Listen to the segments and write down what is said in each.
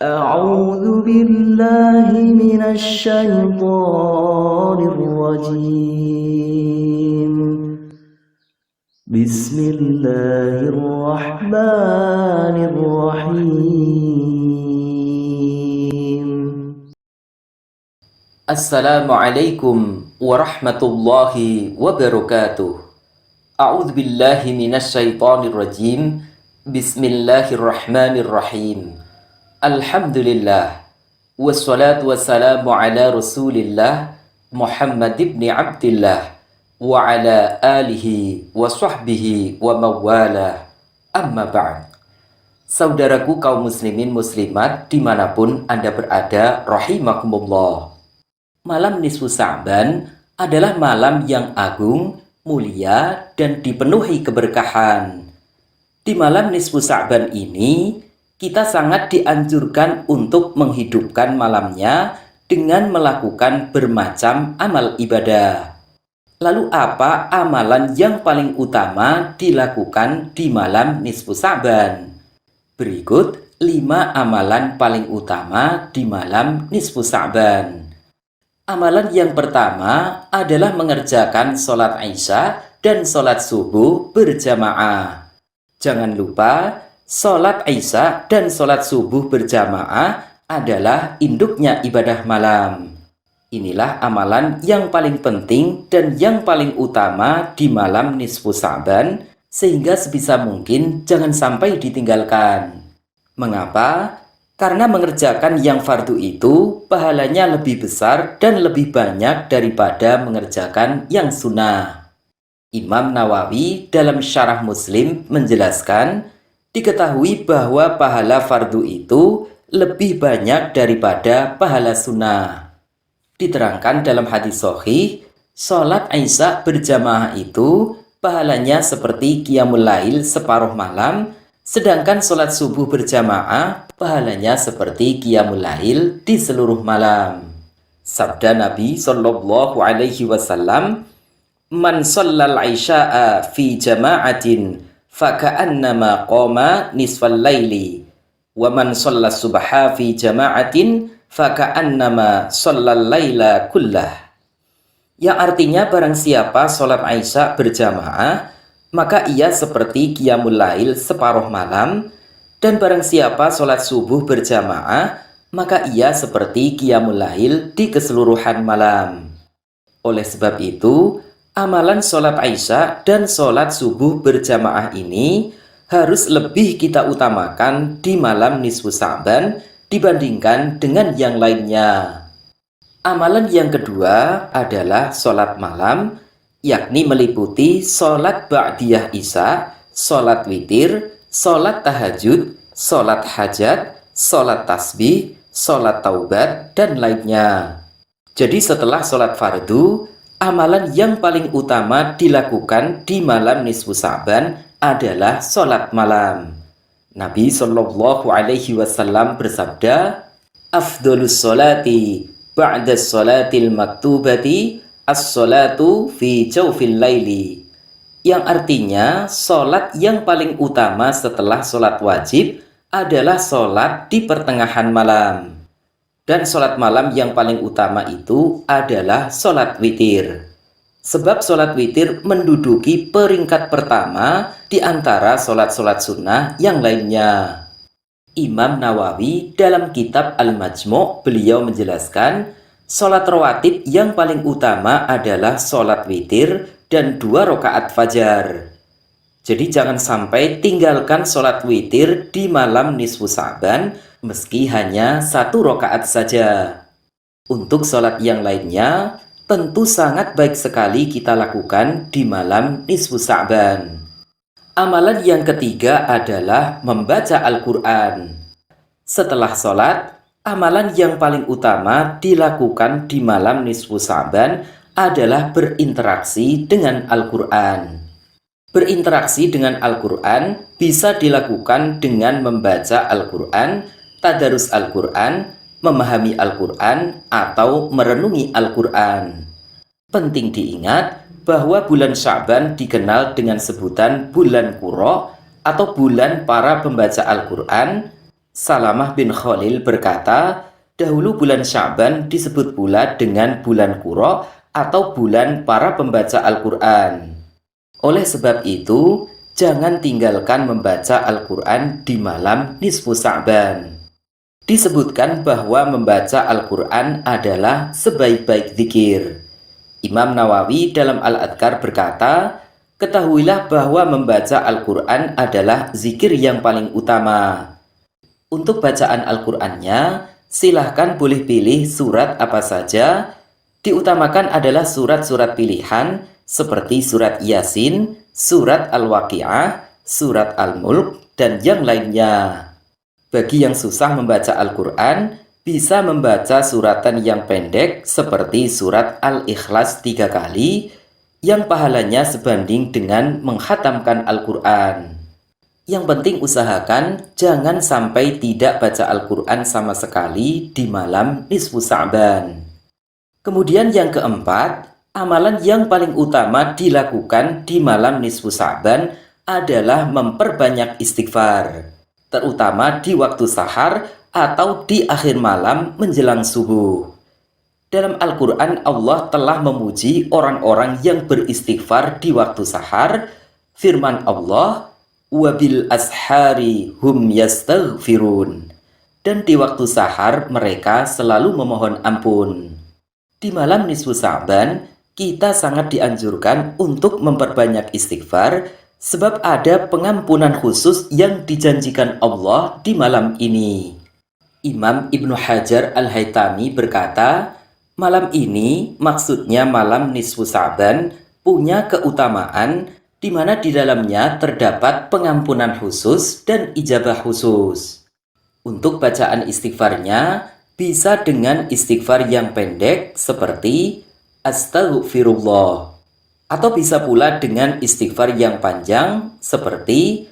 أعوذ بالله من الشيطان الرجيم بسم الله الرحمن الرحيم Assalamualaikum warahmatullahi wabarakatuh. A'udzu billahi minasyaitonir rajim. Bismillahirrahmanirrahim. Alhamdulillah. Wassalatu wassalamu ala Rasulillah Muhammad ibn Abdillah wa ala alihi wa sahbihi wa mawalah. Amma ba'd. Saudaraku kaum muslimin muslimat dimanapun Anda berada, rahimakumullah. Malam nisfu Sa'ban adalah malam yang agung, mulia, dan dipenuhi keberkahan. Di malam nisfu Sa'ban ini, kita sangat dianjurkan untuk menghidupkan malamnya dengan melakukan bermacam amal ibadah. Lalu apa amalan yang paling utama dilakukan di malam nisfu Sa'ban? Berikut 5 amalan paling utama di malam nisfu Sa'ban. Amalan yang pertama adalah mengerjakan sholat Isya dan sholat subuh berjamaah. Jangan lupa, sholat Isya dan sholat subuh berjamaah adalah induknya ibadah malam. Inilah amalan yang paling penting dan yang paling utama di malam nisfu Sa'ban, sehingga sebisa mungkin jangan sampai ditinggalkan. Mengapa? Karena mengerjakan yang fardu itu pahalanya lebih besar dan lebih banyak daripada mengerjakan yang sunnah. Imam Nawawi dalam Syarah Muslim menjelaskan, diketahui bahwa pahala fardu itu lebih banyak daripada pahala sunnah. Diterangkan dalam hadis sahih, sholat Isya berjamaah itu pahalanya seperti qiyamul lail separuh malam, sedangkan sholat subuh berjamaah pahalanya seperti qiyamul lail di seluruh malam. Sabda Nabi Shallallahu Alaihi Wasallam, "Man shallal isya'a fi jama'atin faka'annama qama nisfal laili, wa man shallas subha fi jama'atin faka'annama shallal laila kullah." Yang artinya barang siapa sholat Isya berjamaah, maka ia seperti qiyamul lail separuh malam, dan barang siapa sholat subuh berjamaah, maka ia seperti qiyamul lail di keseluruhan malam. Oleh sebab itu, amalan sholat Isya dan sholat subuh berjamaah ini harus lebih kita utamakan di malam nisfu Sa'ban dibandingkan dengan yang lainnya. Amalan yang kedua adalah sholat malam, yakni meliputi sholat ba'diyah Isya, sholat witir, sholat tahajud, sholat hajat, sholat tasbih, sholat taubat, dan lainnya. Jadi setelah sholat fardu, amalan yang paling utama dilakukan di malam nisfu Sa'ban adalah sholat malam. Nabi Shallallahu Alaihi Wasallam bersabda, "Afdolus sholati ba'da sholatil maktubati as-sholatu fi jawfil laili." Yang artinya, sholat yang paling utama setelah sholat wajib adalah sholat di pertengahan malam. Dan sholat malam yang paling utama itu adalah sholat witir. Sebab sholat witir menduduki peringkat pertama di antara sholat-sholat sunnah yang lainnya. Imam Nawawi dalam kitab Al-Majmu' beliau menjelaskan, sholat rawatib yang paling utama adalah sholat witir dan 2 rakaat fajar. Jadi jangan sampai tinggalkan sholat witir di malam nisfu Sa'ban meski hanya 1 rakaat saja. Untuk sholat yang lainnya, tentu sangat baik sekali kita lakukan di malam nisfu Sa'ban. Amalan yang ketiga adalah membaca Al-Quran. Setelah sholat, amalan yang paling utama dilakukan di malam nisfu Sa'ban adalah berinteraksi dengan Al-Quran. Berinteraksi dengan Al-Quran bisa dilakukan dengan membaca Al-Quran, tadarus Al-Quran, memahami Al-Quran, atau merenungi Al-Quran. Penting diingat bahwa bulan Sya'ban dikenal dengan sebutan bulan Qurra atau bulan para pembaca Al-Quran, Salamah bin Khalil berkata, dahulu bulan Sya'ban disebut pula dengan bulan Qura atau bulan para pembaca Al-Quran. Oleh sebab itu, jangan tinggalkan membaca Al-Quran di malam nisfu Sya'ban. Disebutkan bahwa membaca Al-Quran adalah sebaik-baik zikir. Imam Nawawi dalam Al-Adhkar berkata, ketahuilah bahwa membaca Al-Quran adalah zikir yang paling utama. Untuk bacaan Al-Qurannya, silahkan boleh pilih surat apa saja. Diutamakan adalah surat-surat pilihan seperti surat Yasin, surat Al-Waqi'ah, surat Al-Mulk, dan yang lainnya. Bagi yang susah membaca Al-Quran, bisa membaca suratan yang pendek seperti surat Al-Ikhlas 3 kali, yang pahalanya sebanding dengan menghatamkan Al-Quran. Yang penting usahakan jangan sampai tidak baca Al-Quran sama sekali di malam nisfu Sya'ban. Kemudian yang keempat, amalan yang paling utama dilakukan di malam nisfu Sya'ban adalah memperbanyak istighfar, terutama di waktu sahar atau di akhir malam menjelang subuh. Dalam Al-Quran Allah telah memuji orang-orang yang beristighfar di waktu sahar. Firman Allah, wabil ashari hum yastaghfirun, dan di waktu sahar mereka selalu memohon ampun. Di malam nisfu Sya'ban, kita sangat dianjurkan untuk memperbanyak istighfar, sebab ada pengampunan khusus yang dijanjikan Allah di malam ini. Imam Ibnu Hajar Al-Haytami berkata, malam ini maksudnya malam nisfu Sya'ban punya keutamaan di mana di dalamnya terdapat pengampunan khusus dan ijabah khusus. Untuk bacaan istighfarnya bisa dengan istighfar yang pendek seperti Astaghfirullah, atau bisa pula dengan istighfar yang panjang seperti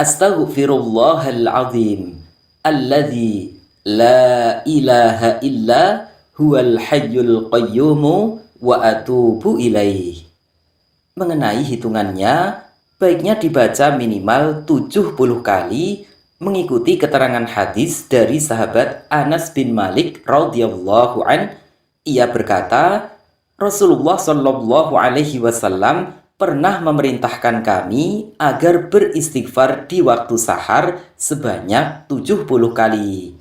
Astaghfirullahal azim alladzi la ilaha illa huwal hayyul qayyumu wa atubu ilaih. Mengenai hitungannya, baiknya dibaca minimal 70 kali mengikuti keterangan hadis dari sahabat Anas bin Malik radhiyallahu an. Ia berkata, Rasulullah Shallallahu alaihi wasallam pernah memerintahkan kami agar beristighfar di waktu sahar sebanyak 70 kali.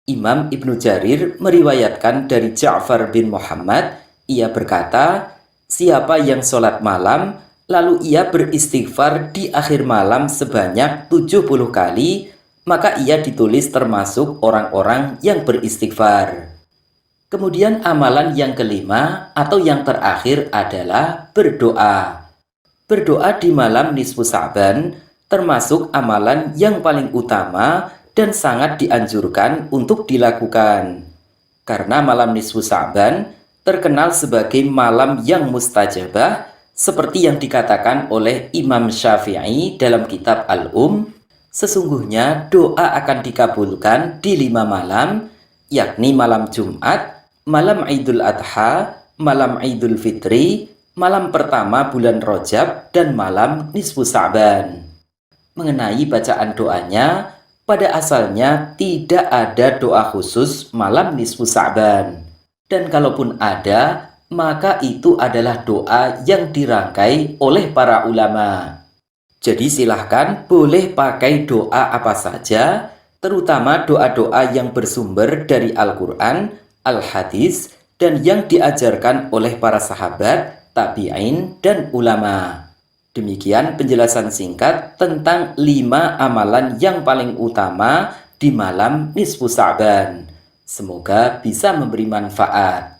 Imam Ibnu Jarir meriwayatkan dari Ja'far bin Muhammad, ia berkata, siapa yang sholat malam, lalu ia beristighfar di akhir malam sebanyak 70 kali, maka ia ditulis termasuk orang-orang yang beristighfar. Kemudian amalan yang kelima atau yang terakhir adalah berdoa. Berdoa di malam nisfu Sya'ban termasuk amalan yang paling utama dan sangat dianjurkan untuk dilakukan. Karena malam nisfu Sya'ban terkenal sebagai malam yang mustajabah, seperti yang dikatakan oleh Imam Syafi'i dalam kitab sesungguhnya doa akan dikabulkan di 5 malam, yakni malam Jumat, malam Idul Adha, malam Idul Fitri, malam pertama bulan Rajab, dan malam nisfu Sya'ban. Mengenai bacaan doanya, pada asalnya tidak ada doa khusus malam nisfu Sya'ban. Dan kalaupun ada, maka itu adalah doa yang dirangkai oleh para ulama. Jadi silahkan boleh pakai doa apa saja, terutama doa-doa yang bersumber dari Al-Quran, Al-Hadis, dan yang diajarkan oleh para sahabat, tabi'in, dan ulama. Demikian penjelasan singkat tentang 5 amalan yang paling utama di malam nisfu Sya'ban. Semoga bisa memberi manfaat.